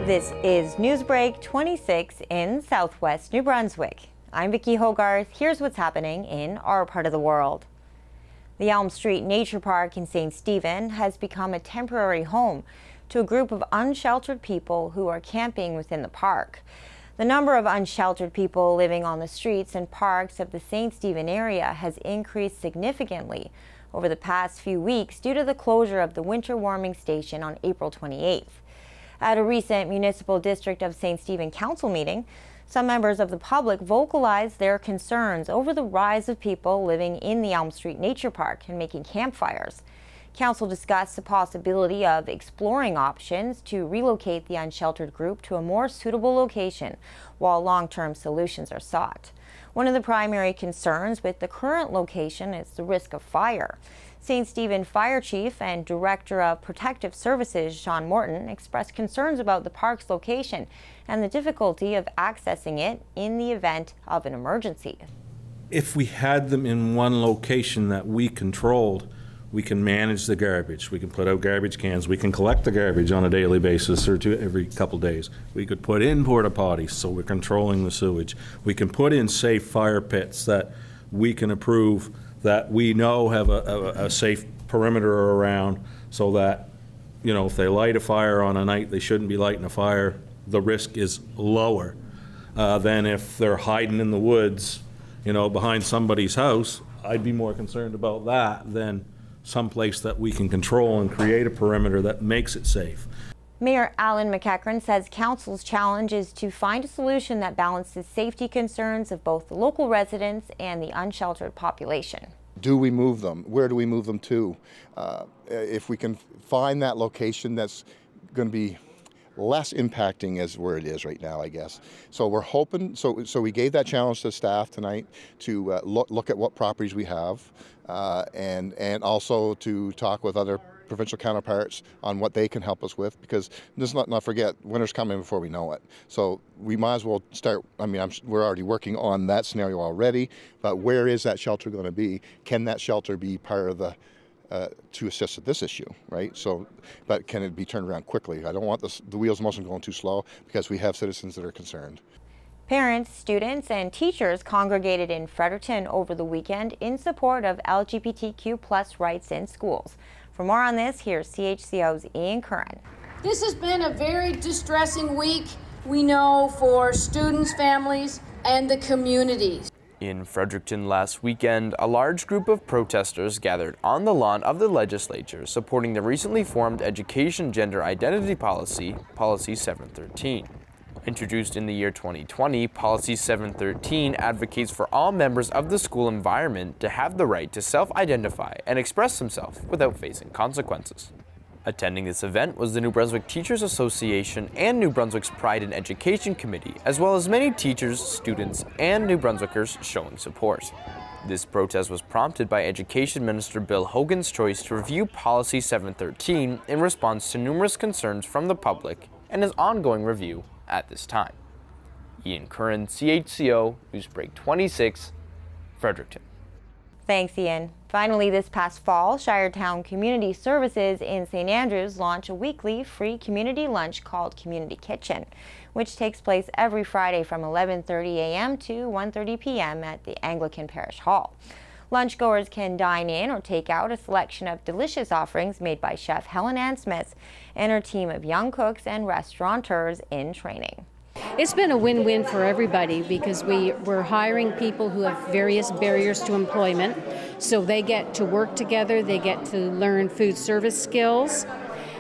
This is NewsBreak26 in Southwest New Brunswick. I'm Vicki Hogarth. Here's what's happening in our part of the world. The Elm Street Nature Park in St. Stephen has become a temporary home to a group of unsheltered people who are camping within the park. The number of unsheltered people living on the streets and parks of the St. Stephen area has increased significantly over the past few weeks due to the closure of the winter warming station on April 28th. At a recent Municipal District of St. Stephen Council meeting, some members of the public vocalized their concerns over the rise of people living in the Elm Street Nature Park and making campfires. Council discussed the possibility of exploring options to relocate the unsheltered group to a more suitable location while long-term solutions are sought. One of the primary concerns with the current location is the risk of fire. St. Stephen Fire Chief and Director of Protective Services Sean Morton expressed concerns about the park's location and the difficulty of accessing it in the event of an emergency. If we had them in one location that we controlled, we can manage the garbage. We can put out garbage cans. We can collect the garbage on a daily basis or every couple days. We could put in porta potties, so we're controlling the sewage. We can put in safe fire pits that we can approve that we know have a safe perimeter around, so that, you know, if they light a fire on a night they shouldn't be lighting a fire, the risk is lower than if they're hiding in the woods, you know, behind somebody's house. I'd be more concerned about that than someplace that we can control and create a perimeter that makes it safe. Mayor Alan McEachran says council's challenge is to find a solution that balances safety concerns of both the local residents and the unsheltered population. Do we move them? Where do we move them to? If we can find that location that's going to be less impacting as where it is right now, I guess. So we're hoping, so we gave that challenge to staff tonight to look at what properties we have and also to talk with other provincial counterparts on what they can help us with, because let's not forget, winter's coming before we know it. So we might as well start. I mean, we're already working on that scenario already, but where is that shelter going to be? Can that shelter be part of the to assist with this issue, right? So, but can it be turned around quickly? I don't want the wheels of motion going too slow, because we have citizens that are concerned. Parents, students, and teachers congregated in Fredericton over the weekend in support of LGBTQ+ rights in schools. For more on this, here's CHCO's Curran. This has been a very distressing week, we know, for students, families, and the communities. In Fredericton last weekend, a large group of protesters gathered on the lawn of the legislature supporting the recently formed Education Gender Identity Policy, Policy 713. Introduced in the year 2020, Policy 713 advocates for all members of the school environment to have the right to self-identify and express themselves without facing consequences. Attending this event was the New Brunswick Teachers Association and New Brunswick's Pride in Education Committee, as well as many teachers, students, and New Brunswickers showing support. This protest was prompted by Education Minister Bill Hogan's choice to review Policy 713 in response to numerous concerns from the public and his ongoing review at this time. Curran, CHCO, NewsBreak26, Fredericton. Thanks, Ian. Finally, this past fall, Shiretown Community Services in St. Andrews launched a weekly free community lunch called Community Kitchen, which takes place every Friday from 11:30 a.m. to 1:30 p.m. at the Anglican Parish Hall. Lunchgoers can dine in or take out a selection of delicious offerings made by Chef Helen Ann Smith and her team of young cooks and restaurateurs in training. It's been a win-win for everybody, because we're hiring people who have various barriers to employment, so they get to work together, they get to learn food service skills,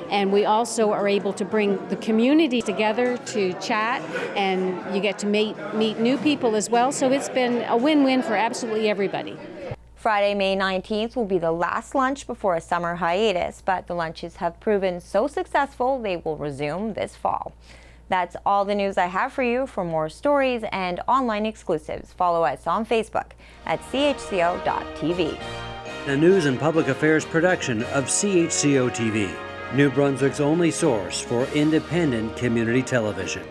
and we also are able to bring the community together to chat, and you get to meet new people as well, so it's been a win-win for absolutely everybody. Friday, May 19th will be the last lunch before a summer hiatus, but the lunches have proven so successful they will resume this fall. That's all the news I have for you. For more stories and online exclusives, follow us on Facebook at CHCO.TV. A news and public affairs production of CHCO TV, New Brunswick's only source for independent community television.